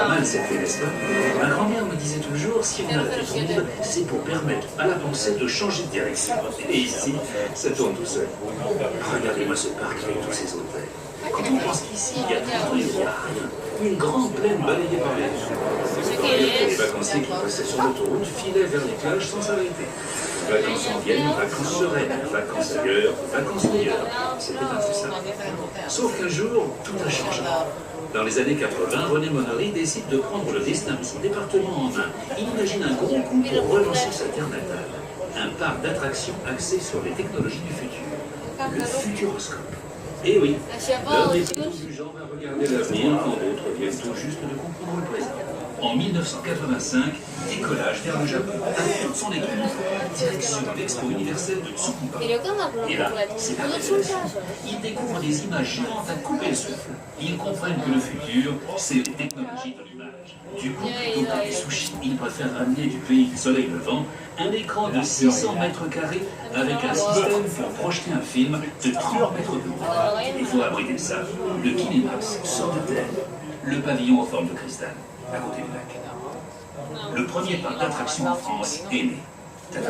pas mal cette fait, n'est-ce pas? Ma grand-mère me disait toujours, si on a la tête ronde, c'est pour permettre à la pensée de changer de direction. Et ici, ça tourne tout seul. Regardez-moi ce parc avec tous ces hôtels. Quand on pense qu'ici, il y a tout, il n'y a rien. Une grande plaine balayée par les gens. Les vacanciers qui passaient sur l'autoroute filaient vers les plages sans s'arrêter. Vacances en Vienne, vacances sereines, vacances ailleurs, vacances meilleures. C'était un peu ça. Sauf qu'un jour, tout a changé. Dans les années 80, René Monory décide de prendre le destin de son département en main. Il imagine un gros coup pour relancer sa terre natale. Un parc d'attractions axé sur les technologies du futur. Le Futuroscope. Et oui, l'un des plus du genre à regarder l'avenir quand d'autres viennent tout juste de comprendre le présent. En 1985, décollage vers le Japon, avec toute son équipe, direction l'Expo universelle de Tsukuba. Et là, c'est la révélation. Ils découvrent des images géantes à couper le souffle. Ils comprennent que le futur, c'est les technologies de l'image. Du coup, plutôt que des sushis, ils préfèrent ramener du pays du soleil levant un écran de 600 mètres carrés avec un système pour projeter un film de 30 mètres de haut. Et pour abriter ça, le Kinemax sort de terre, le pavillon en forme de cristal, à côté du lac. Le premier parc d'attractions en France est né. Le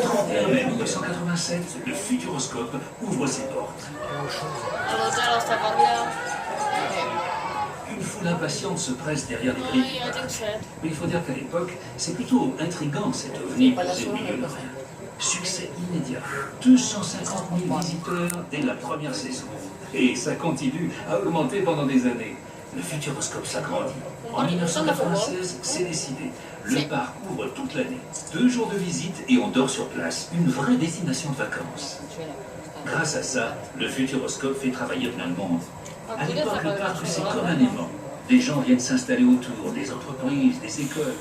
31 mai 1987, le Futuroscope ouvre ses portes. Une foule impatiente se presse derrière les grilles. Mais il faut dire qu'à l'époque, c'est plutôt intriguant cet ovni posé au milieu de rien. Succès immédiat, 250 000 visiteurs dès la première saison. Et ça continue à augmenter pendant des années. Le Futuroscope s'agrandit. En 1996, c'est décidé. Le parc ouvre toute l'année. 2 jours de visite et on dort sur place. Une vraie destination de vacances. Grâce à ça, le Futuroscope fait travailler plein de monde. À l'époque, le parc, c'est comme un aimant. Des gens viennent s'installer autour, des entreprises, des écoles.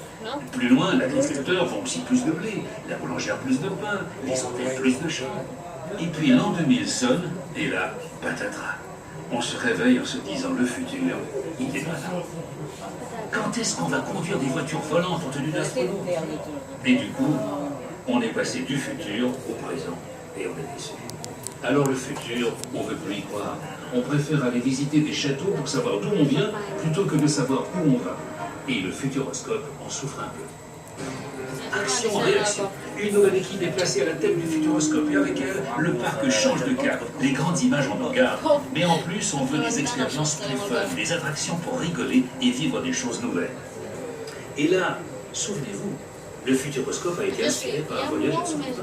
Plus loin, l'agriculteur vend aussi plus de blé, la boulangère plus de pain, les hôtels plus de chambres. Et puis l'an 2000 sonne, et là, patatras. On se réveille en se disant le futur, il est pas là. Quand est-ce qu'on va conduire des voitures volantes en tenue d'astronaute? Et du coup, on est passé du futur au présent, et on est déçu. Alors le futur, on ne veut plus y croire. On préfère aller visiter des châteaux pour savoir d'où on vient, plutôt que de savoir où on va. Et le Futuroscope en souffre un peu. Action-réaction. Une nouvelle équipe est placée à la tête du Futuroscope et avec elle, le parc change de cap. Les grandes images en regard. Mais en plus, on veut des expériences plus fun, des attractions pour rigoler et vivre des choses nouvelles. Et là, souvenez-vous, le Futuroscope a été inspiré par un voyage à Tsukuba.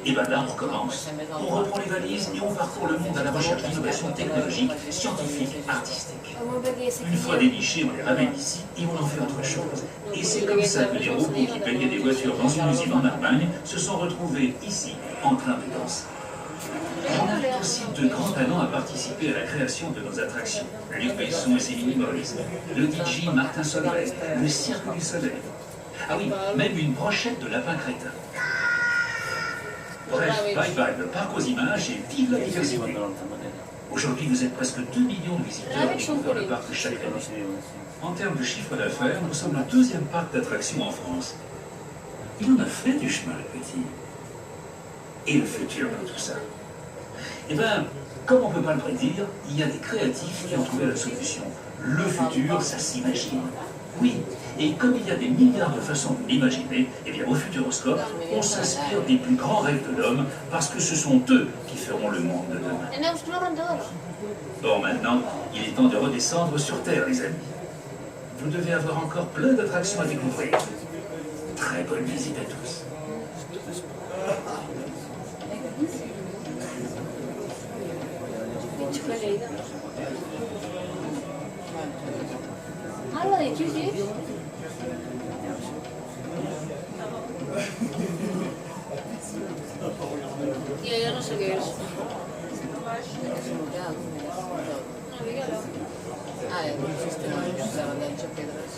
Et bien là, on recommence. On reprend les valises et on parcourt le monde à la recherche d'innovations technologiques, scientifiques, artistiques. Une fois dénichés, on les ramène ici et on en fait autre chose. Et c'est comme ça que les robots qui peignaient des voitures dans une usine en Allemagne se sont retrouvés ici, en train de danser. On avait aussi de grands talents à participer à la création de nos attractions. Luc Besson et ses Minimoys, le DJ Martin Solveig, le Cirque du Soleil. Ah oui, même une brochette de lapin crétin. Bref, bye bye le parc aux images et vive la diversité. Aujourd'hui, vous êtes presque 2 millions de visiteurs qui découvrent le parc chaque année. En termes de chiffre d'affaires, nous sommes le 2e parc d'attractions en France. Il en a fait du chemin, le petit. Et le futur dans tout ça? Eh bien, comme on ne peut pas le prédire, il y a des créatifs qui ont trouvé la solution. Le futur, ça s'imagine. Oui, et comme il y a des milliards de façons de l'imaginer, eh bien au Futuroscope, on s'inspire des plus grands rêves de l'homme parce que ce sont eux qui feront le monde de demain. Bon, maintenant, il est temps de redescendre sur Terre, les amis. Vous devez avoir encore plein d'attractions à découvrir. Très bonne visite à tous. Habla de Chuchi. Tía, yo no sé qué es. No, dígalo. Ah, es un sistema de bandera de piedras.